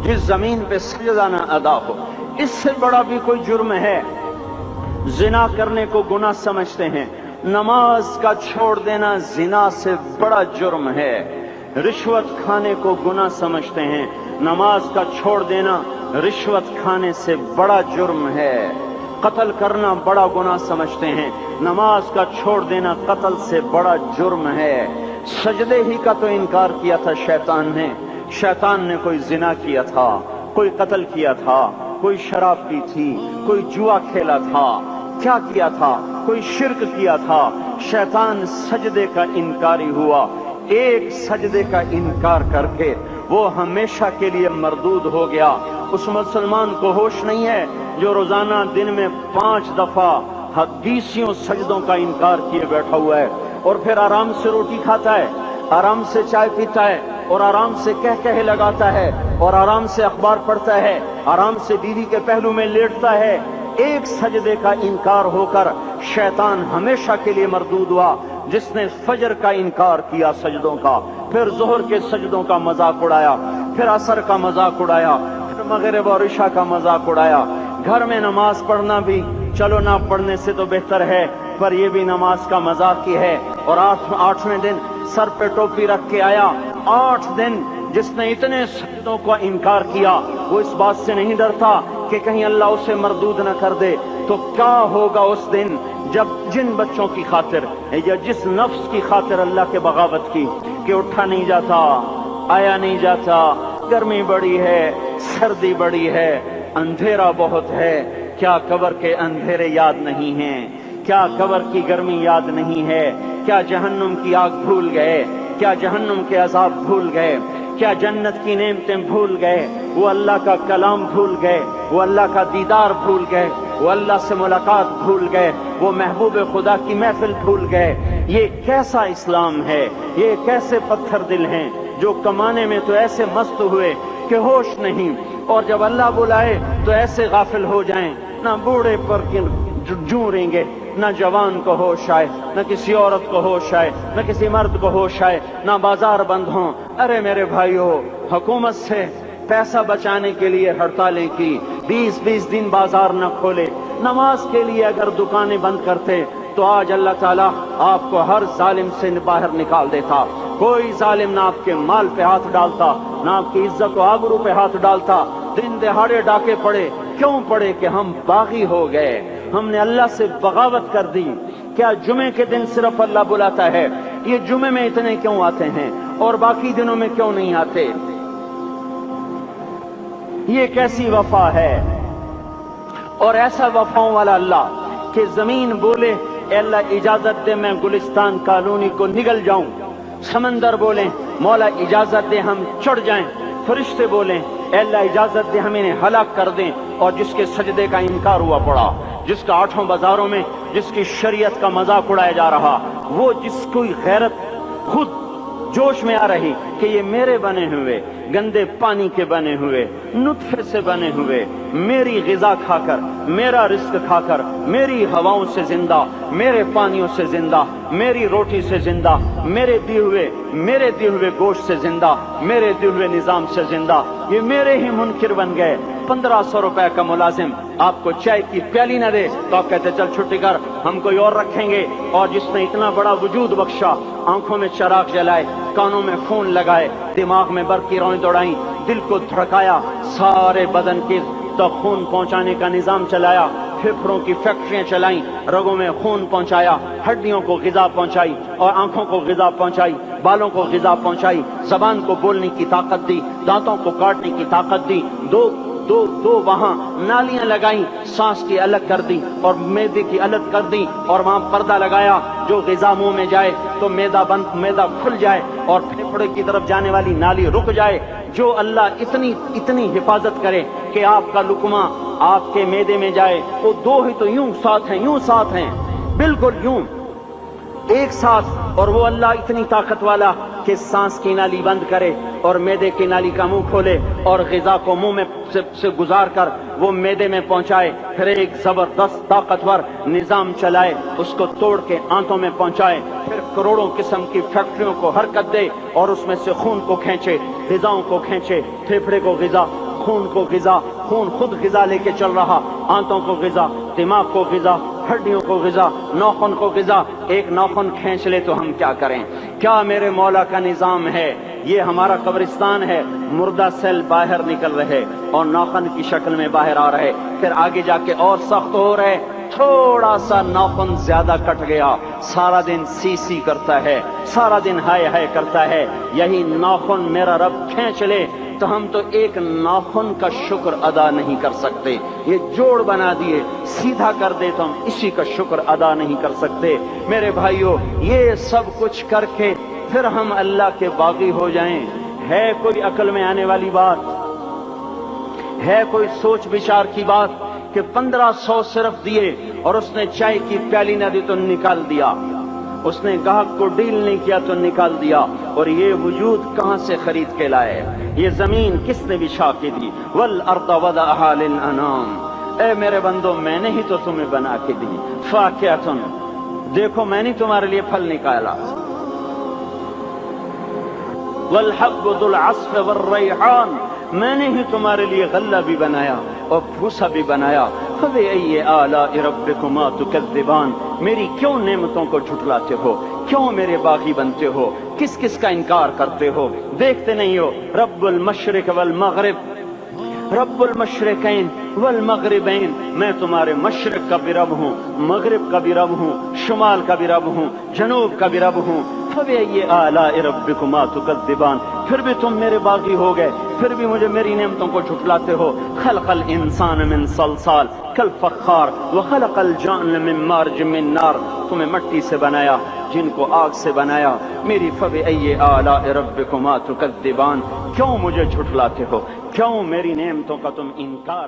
جس زمین پہ سجدہ نہ ادا ہو، اس سے بڑا بھی کوئی جرم ہے؟ زنا کرنے کو گناہ سمجھتے ہیں، نماز کا چھوڑ دینا زنا سے بڑا جرم ہے۔ رشوت کھانے کو گناہ سمجھتے ہیں، نماز کا چھوڑ دینا رشوت کھانے سے بڑا جرم ہے۔ قتل کرنا بڑا گناہ سمجھتے ہیں، نماز کا چھوڑ دینا قتل سے بڑا جرم ہے۔ سجدے ہی کا تو انکار کیا تھا شیطان نے کوئی زنا کیا تھا، کوئی قتل کیا تھا، کوئی شراب پی تھی، کوئی جوا کھیلا تھا، کیا کیا تھا؟ کوئی شرک کیا تھا۔ شیطان سجدے کا انکاری ہوا، ایک سجدے کا انکار کر کے وہ ہمیشہ کے لیے مردود ہو گیا۔ اس مسلمان کو ہوش نہیں ہے جو روزانہ دن میں 5 دفعہ 20 سجدوں کا انکار کیے بیٹھا ہوا ہے، اور پھر آرام سے روٹی کھاتا ہے، آرام سے چائے پیتا ہے، اور آرام سے کہے لگاتا ہے، اور آرام سے اخبار پڑھتا ہے، آرام سے بیوی کے پہلو میں لیٹتا ہے۔ ایک سجدے کا انکار ہو کر شیطان ہمیشہ کے لیے مردود ہوا۔ جس نے فجر کا انکار کیا سجدوں کا، پھر ظہر کے سجدوں کا مذاق اڑایا، پھر عصر کا مذاق اڑایا، پھر مغرب اور عشاء کا مذاق اڑایا۔ گھر میں نماز پڑھنا بھی چلو نہ پڑھنے سے تو بہتر ہے، پر یہ بھی نماز کا مذاق ہی ہے۔ اور 8ویں دن سر پہ ٹوپی رکھ کے آیا۔ 8 دن جس نے اتنے سجدوں کا انکار کیا، وہ اس بات سے نہیں ڈرتا کہ کہیں اللہ اسے مردود نہ کر دے، تو کیا ہوگا اس دن جب جن بچوں کی خاطر یا جس نفس کی خاطر اللہ کے بغاوت کی کہ اٹھا نہیں جاتا، آیا نہیں جاتا، گرمی بڑی ہے، سردی بڑی ہے، اندھیرا بہت ہے، کیا قبر کے اندھیرے یاد نہیں ہیں؟ کیا قبر کی گرمی یاد نہیں ہے؟ کیا جہنم کی آگ بھول گئے؟ کیا جہنم کے عذاب بھول گئے؟ کیا جنت کی نعمتیں بھول گئے؟ وہ اللہ کا کلام بھول گئے، وہ اللہ کا دیدار بھول گئے، وہ اللہ سے ملاقات بھول گئے، وہ محبوب خدا کی محفل بھول گئے۔ یہ کیسا اسلام ہے؟ یہ کیسے پتھر دل ہیں جو کمانے میں تو ایسے مست ہوئے کہ ہوش نہیں، اور جب اللہ بلائے تو ایسے غافل ہو جائیں، نہ بوڑھے پر جوں گے، نہ جوان کو ہوش آئے، نہ کسی عورت کو ہوش آئے، نہ کسی مرد کو ہوش آئے، نہ بازار بند ہوں۔ ارے میرے بھائیو، حکومت سے پیسہ بچانے کے لیے ہڑتالیں کی، 20 دن بازار نہ کھولے، نماز کے لیے اگر دکانیں بند کرتے تو آج اللہ تعالیٰ آپ کو ہر ظالم سے باہر نکال دیتا۔ کوئی ظالم نہ آپ کے مال پہ ہاتھ ڈالتا، نہ آپ کی عزت و آبرو پہ ہاتھ ڈالتا۔ دن دہاڑے ڈاکے پڑے، کیوں پڑے؟ کہ ہم باغی ہو گئے، ہم نے اللہ سے بغاوت کر دی۔ کیا جمعے کے دن صرف اللہ بلاتا ہے؟ یہ جمعے میں اتنے کیوں آتے ہیں اور باقی دنوں میں کیوں نہیں آتے؟ یہ کیسی وفا ہے؟ اور ایسا وفاؤں والا اللہ کہ زمین بولے اے اللہ اجازت دے میں گلستان کالونی کو نگل جاؤں، سمندر بولیں مولا اجازت دے ہم چڑھ جائیں، فرشتے بولیں اے اللہ اجازت دے ہم انہیں ہلاک کر دیں، اور جس کے سجدے کا انکار ہوا پڑا، جس کا 8 بازاروں میں جس کی شریعت کا مذاق اڑایا جا رہا، وہ جس کوئی غیرت خود جوش میں آ رہی کہ یہ میرے بنے ہوئے گندے پانی کے بنے ہوئے نطفے سے بنے ہوئے، میری غذا کھا کر، میرا رزق کھا کر، میری ہواؤں سے زندہ، میرے پانیوں سے زندہ، میری روٹی سے زندہ، میرے دیے ہوئے گوشت سے زندہ، میرے دیے ہوئے نظام سے زندہ، یہ میرے ہی منکر بن گئے۔ 1500 روپے کا ملازم آپ کو چائے کی پیالی نہ دے تو آپ کہتے چل چھٹی کر، ہم کوئی اور رکھیں گے۔ اور جس نے اتنا بڑا وجود بخشا، آنکھوں میں چراغ جلائے، کانوں میں خون لگائے، دماغ میں برق کی روئیں دوڑائیں، دل کو دھڑکایا، سارے بدن کے تو خون پہنچانے کا نظام چلایا، پھیپھڑوں کی فیکٹریاں چلائیں، رگوں میں خون پہنچایا، ہڈیوں کو غذا پہنچائی اور آنکھوں کو غذا پہنچائی، بالوں کو غذا پہنچائی، زبان کو بولنے کی طاقت دی، دانتوں کو کاٹنے کی طاقت دی، دو وہاں نالیاں لگائیں، سانس کی الگ کر دی اور معدے کی الگ کر دی، اور وہاں پردہ لگایا، جو غذا منہ میں جائے تو معدہ کھل جائے اور پھیپھڑے کی طرف جانے والی نالی رک جائے۔ جو اللہ اتنی حفاظت کرے کہ آپ کا لقمہ آپ کے معدے میں جائے، وہ 2 ہی تو یوں ساتھ ہیں بالکل یوں ایک ساتھ، اور وہ اللہ اتنی طاقت والا کہ سانس کی نالی بند کرے اور معدے کی نالی کا منہ کھولے اور غذا کو منہ میں سے گزار کر وہ معدے میں پہنچائے، پھر ایک زبردست طاقتور نظام چلائے، اس کو توڑ کے آنتوں میں پہنچائے، پھر کروڑوں قسم کی فیکٹریوں کو حرکت دے اور اس میں سے خون کو کھینچے، غذاؤں کو کھینچے، پھیپھڑے کو غذا، خون کو غذا، خون خود غذا لے کے چل رہا، آنتوں کو غذا، دماغ کو غذا، ہڈیوں کو غذا، ناخن کو غذا۔ ایک ناخن کھینچ لے تو ہم کیا کریں؟ کیا میرے مولا کا نظام ہے؟ یہ ہمارا قبرستان ہے، مردہ سیل باہر نکل رہے اور ناخن کی شکل میں باہر آ رہے، پھر آگے جا کے اور سخت ہو رہے، تھوڑا سا ناخن زیادہ کٹ گیا، سارا دن سی سی کرتا ہے، سارا دن ہائے ہائے کرتا ہے۔ یہی ناخن میرا رب کھینچ لے تو ہم تو ایک ناخن کا شکر ادا نہیں کر سکتے۔ یہ جوڑ بنا دیے، سیدھا کر دے تو ہم اسی کا شکر ادا نہیں کر سکتے۔ میرے بھائیو، یہ سب کچھ کر کے پھر ہم اللہ کے باغی ہو جائیں، ہے کوئی عقل میں آنے والی بات؟ ہے کوئی سوچ بچار کی بات کہ 1500 صرف دیے اور اس نے چائے کی پیالی نہ دی تو نکال دیا، اس نے گاہک کو ڈیل نہیں کیا تو نکال دیا، اور یہ وجود کہاں سے خرید کے لائے؟ یہ زمین کس نے بچھا کے دی؟ والارض وضعها للانام۔ اے میرے بندو، میں نے ہی تو تمہیں بنا کے دی۔ فاکہۃ، دیکھو میں نے تمہارے لیے پھل نکالا، والحب ذو العصف والریحان، میں نے ہی تمہارے لیے غلہ بھی بنایا اور بھوسا بھی بنایا۔ فبأي آلاء ربكما تكذبان، میری کیوں نعمتوں کو جھٹلاتے ہو؟ کیوں میرے باغی بنتے ہو؟ کس کس کا انکار کرتے ہو؟ دیکھتے نہیں ہو رب المشرق والمغرب، رب المشرقین والمغربین، میں تمہارے مشرق کا بھی رب ہوں، مغرب کا بھی رب ہوں، شمال کا بھی رب ہوں، جنوب کا بھی رب ہوں۔ فبأي آلاء ربكما تكذبان، پھر بھی تم میرے باغی ہو گئے، پھر بھی مجھے میری نعمتوں کو جھٹلاتے ہو۔ خلق الانسان من صلصال کالفخار وخلق الجان من مارج من نار، تمہیں مٹی سے بنایا، جن کو آگ سے بنایا۔ میری فبأي آلاء ربكما تكذبان، کیوں مجھے جھٹلاتے ہو؟ کیوں میری نعمتوں کا تم انکار